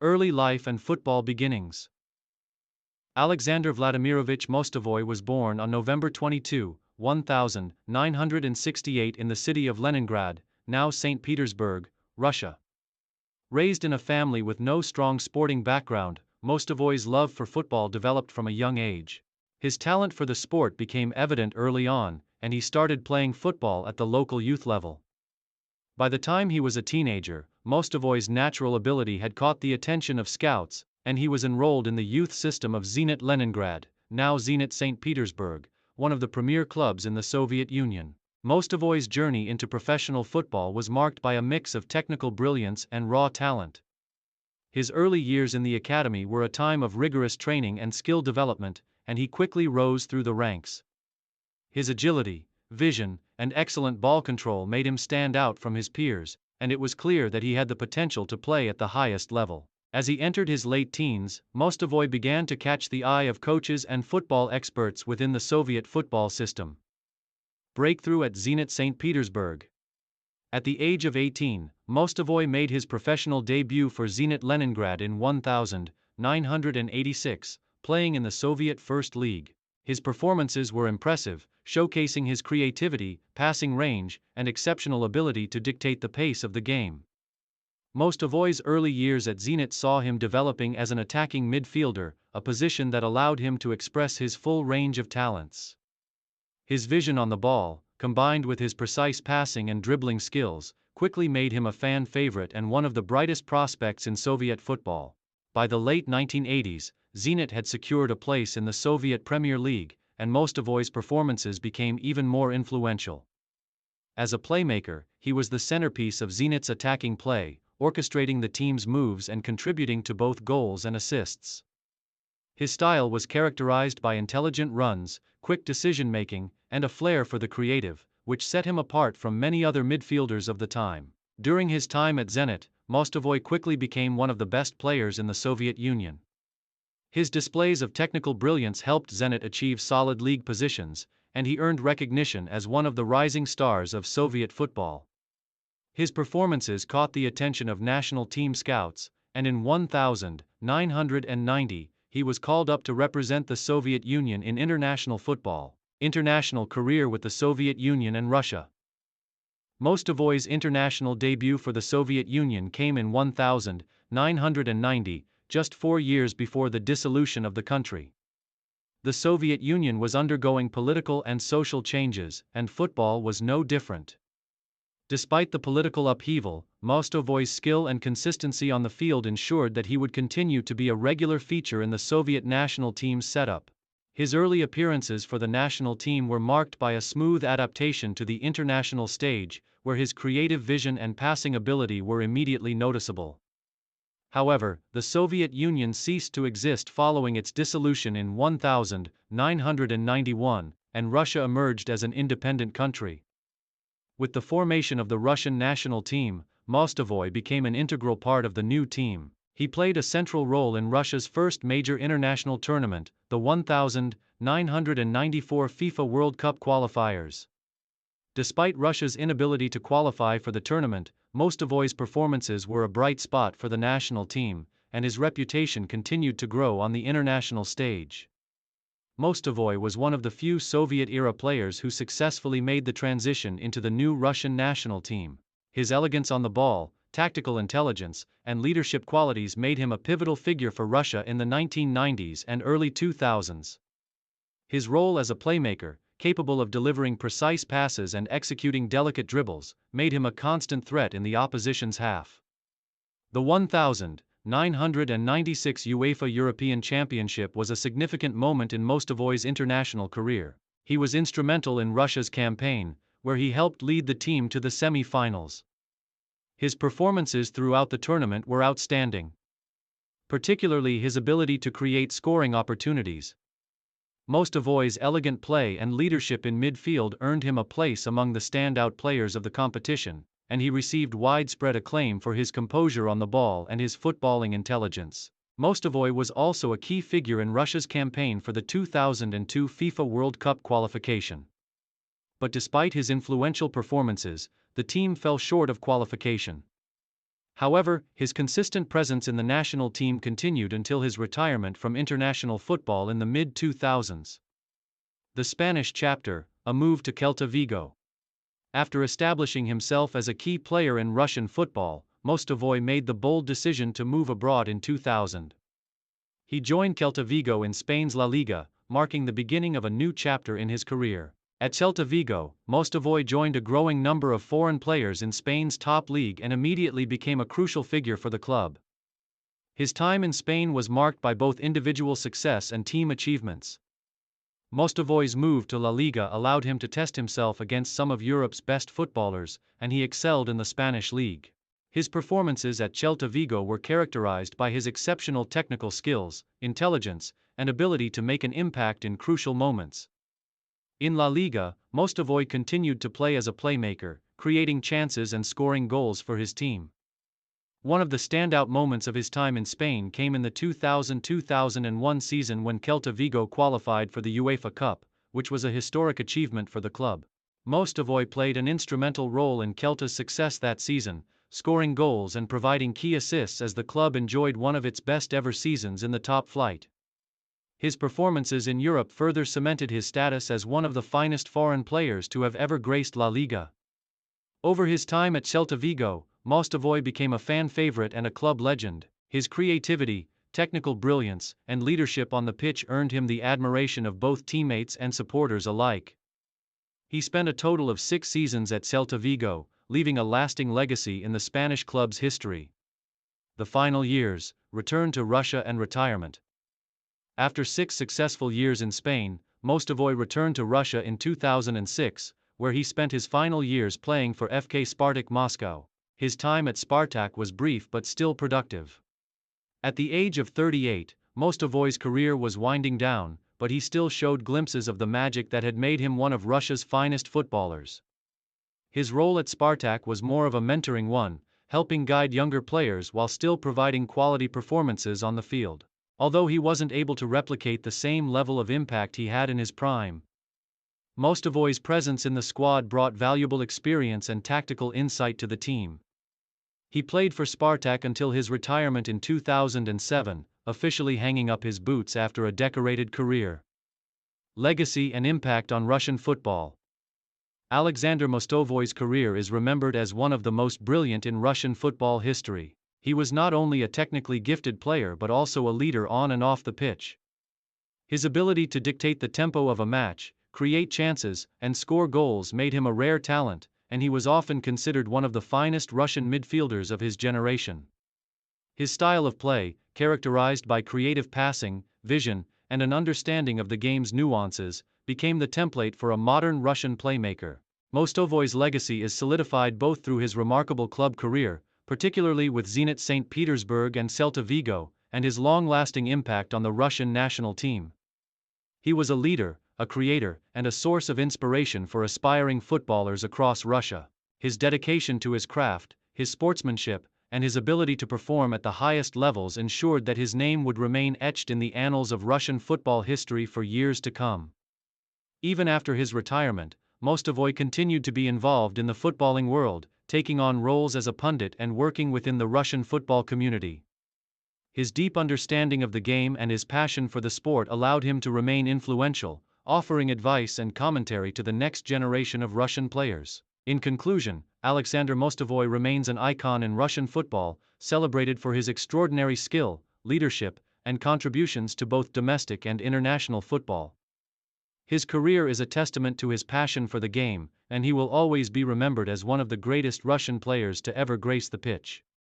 Early life and football beginnings. Aleksandr Vladimirovich Mostovoi was born on November 22, 1968 in the city of Leningrad, now St. Petersburg, Russia. Raised in a family with no strong sporting background, Mostovoi's love for football developed from a young age. His talent for the sport became evident early on, and he started playing football at the local youth level. By the time he was a teenager, Mostovoi's natural ability had caught the attention of scouts, and he was enrolled in the youth system of Zenit Leningrad, now Zenit St. Petersburg, one of the premier clubs in the Soviet Union. Mostovoi's journey into professional football was marked by a mix of technical brilliance and raw talent. His early years in the academy were a time of rigorous training and skill development, and he quickly rose through the ranks. His agility, vision, and excellent ball control made him stand out from his peers, and it was clear that he had the potential to play at the highest level. As he entered his late teens, Mostovoi began to catch the eye of coaches and football experts within the Soviet football system. Breakthrough at Zenit St. Petersburg. At the age of 18, Mostovoi made his professional debut for Zenit Leningrad in 1986, playing in the Soviet First League. His performances were impressive, showcasing his creativity, passing range, and exceptional ability to dictate the pace of the game. Mostovoi's early years at Zenit saw him developing as an attacking midfielder, a position that allowed him to express his full range of talents. His vision on the ball, combined with his precise passing and dribbling skills, quickly made him a fan favorite and one of the brightest prospects in Soviet football. By the late 1980s, Zenit had secured a place in the Soviet Premier League, and Mostovoi's performances became even more influential. As a playmaker, he was the centerpiece of Zenit's attacking play, orchestrating the team's moves and contributing to both goals and assists. His style was characterized by intelligent runs, quick decision-making, and a flair for the creative, which set him apart from many other midfielders of the time. During his time at Zenit, Mostovoi quickly became one of the best players in the Soviet Union. His displays of technical brilliance helped Zenit achieve solid league positions, and he earned recognition as one of the rising stars of Soviet football. His performances caught the attention of national team scouts, and in 1990, he was called up to represent the Soviet Union in international football. International career with the Soviet Union and Russia. Mostovoi's international debut for the Soviet Union came in 1990, just 4 years before the dissolution of the country. The Soviet Union was undergoing political and social changes, and football was no different. Despite the political upheaval, Mostovoi's skill and consistency on the field ensured that he would continue to be a regular feature in the Soviet national team's setup. His early appearances for the national team were marked by a smooth adaptation to the international stage, where his creative vision and passing ability were immediately noticeable. However, the Soviet Union ceased to exist following its dissolution in 1991, and Russia emerged as an independent country. With the formation of the Russian national team, Mostovoi became an integral part of the new team. He played a central role in Russia's first major international tournament, the 1994 FIFA World Cup qualifiers. Despite Russia's inability to qualify for the tournament, Mostovoi's performances were a bright spot for the national team, and his reputation continued to grow on the international stage. Mostovoi was one of the few Soviet-era players who successfully made the transition into the new Russian national team. His elegance on the ball, tactical intelligence, and leadership qualities made him a pivotal figure for Russia in the 1990s and early 2000s. His role as a playmaker, capable of delivering precise passes and executing delicate dribbles, made him a constant threat in the opposition's half. The 1996 UEFA European Championship was a significant moment in Mostovoi's international career. He was instrumental in Russia's campaign, where he helped lead the team to the semi-finals. His performances throughout the tournament were outstanding, particularly his ability to create scoring opportunities. Mostovoi's elegant play and leadership in midfield earned him a place among the standout players of the competition, and he received widespread acclaim for his composure on the ball and his footballing intelligence. Mostovoi was also a key figure in Russia's campaign for the 2002 FIFA World Cup qualification. But despite his influential performances, the team fell short of qualification. However, his consistent presence in the national team continued until his retirement from international football in the mid-2000s. The Spanish chapter, a move to Celta Vigo. After establishing himself as a key player in Russian football, Mostovoi made the bold decision to move abroad in 2000. He joined Celta Vigo in Spain's La Liga, marking the beginning of a new chapter in his career. At Celta Vigo, Mostovoi joined a growing number of foreign players in Spain's top league and immediately became a crucial figure for the club. His time in Spain was marked by both individual success and team achievements. Mostovoi's move to La Liga allowed him to test himself against some of Europe's best footballers, and he excelled in the Spanish league. His performances at Celta Vigo were characterized by his exceptional technical skills, intelligence, and ability to make an impact in crucial moments. In La Liga, Mostovoi continued to play as a playmaker, creating chances and scoring goals for his team. One of the standout moments of his time in Spain came in the 2000-2001 season when Celta Vigo qualified for the UEFA Cup, which was a historic achievement for the club. Mostovoi played an instrumental role in Celta's success that season, scoring goals and providing key assists as the club enjoyed one of its best-ever seasons in the top flight. His performances in Europe further cemented his status as one of the finest foreign players to have ever graced La Liga. Over his time at Celta Vigo, Mostovoi became a fan favorite and a club legend. His creativity, technical brilliance, and leadership on the pitch earned him the admiration of both teammates and supporters alike. He spent a total of 6 seasons at Celta Vigo, leaving a lasting legacy in the Spanish club's history. The final years, return to Russia and retirement. After 6 successful years in Spain, Mostovoi returned to Russia in 2006, where he spent his final years playing for FK Spartak Moscow. His time at Spartak was brief but still productive. At the age of 38, Mostovoi's career was winding down, but he still showed glimpses of the magic that had made him one of Russia's finest footballers. His role at Spartak was more of a mentoring one, helping guide younger players while still providing quality performances on the field. Although he wasn't able to replicate the same level of impact he had in his prime, Mostovoi's presence in the squad brought valuable experience and tactical insight to the team. He played for Spartak until his retirement in 2007, officially hanging up his boots after a decorated career. Legacy and impact on Russian football. Aleksandr Mostovoi's career is remembered as one of the most brilliant in Russian football history. He was not only a technically gifted player but also a leader on and off the pitch. His ability to dictate the tempo of a match, create chances, and score goals made him a rare talent, and he was often considered one of the finest Russian midfielders of his generation. His style of play, characterized by creative passing, vision, and an understanding of the game's nuances, became the template for a modern Russian playmaker. Mostovoi's legacy is solidified both through his remarkable club career, particularly with Zenit St. Petersburg and Celta Vigo, and his long-lasting impact on the Russian national team. He was a leader, a creator, and a source of inspiration for aspiring footballers across Russia. His dedication to his craft, his sportsmanship, and his ability to perform at the highest levels ensured that his name would remain etched in the annals of Russian football history for years to come. Even after his retirement, Mostovoi continued to be involved in the footballing world, taking on roles as a pundit and working within the Russian football community. His deep understanding of the game and his passion for the sport allowed him to remain influential, offering advice and commentary to the next generation of Russian players. In conclusion, Aleksandr Mostovoi remains an icon in Russian football, celebrated for his extraordinary skill, leadership, and contributions to both domestic and international football. His career is a testament to his passion for the game, and he will always be remembered as one of the greatest Russian players to ever grace the pitch.